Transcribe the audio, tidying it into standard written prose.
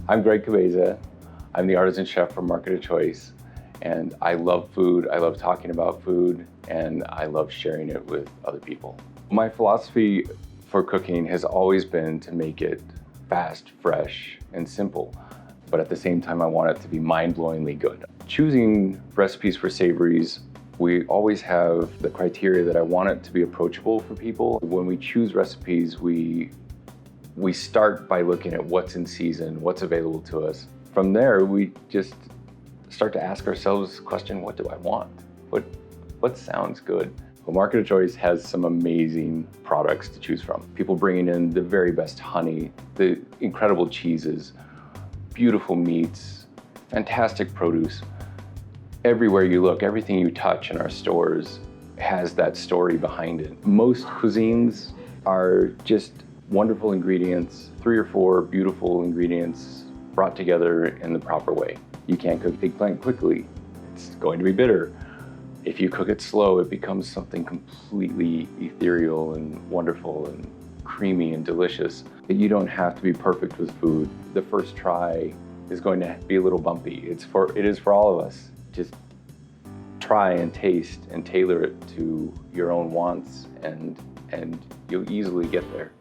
I'm Greg Cabeza. I'm the artisan chef from Market of Choice, and I love food. I love talking about food, and I love sharing it with other people. My philosophy for cooking has always been to make it fast, fresh, and simple, but at the same time, I want it to be mind-blowingly good. Choosing recipes for Savories, we always have the criteria that I want it to be approachable for people. When we choose recipes, we start by looking at what's in season, what's available to us. From there, we just start to ask ourselves the question, what do I want? What sounds good? Well, Market of Choice has some amazing products to choose from. People bringing in the very best honey, the incredible cheeses, beautiful meats, fantastic produce. Everywhere you look, everything you touch in our stores has that story behind it. Most cuisines are just wonderful ingredients, 3 or 4 beautiful ingredients brought together in the proper way. You can't cook eggplant quickly. It's going to be bitter. If you cook it slow, it becomes something completely ethereal and wonderful and creamy and delicious. You don't have to be perfect with food. The first try is going to be a little bumpy. It is for all of us. Just try and taste and tailor it to your own wants, and you'll easily get there.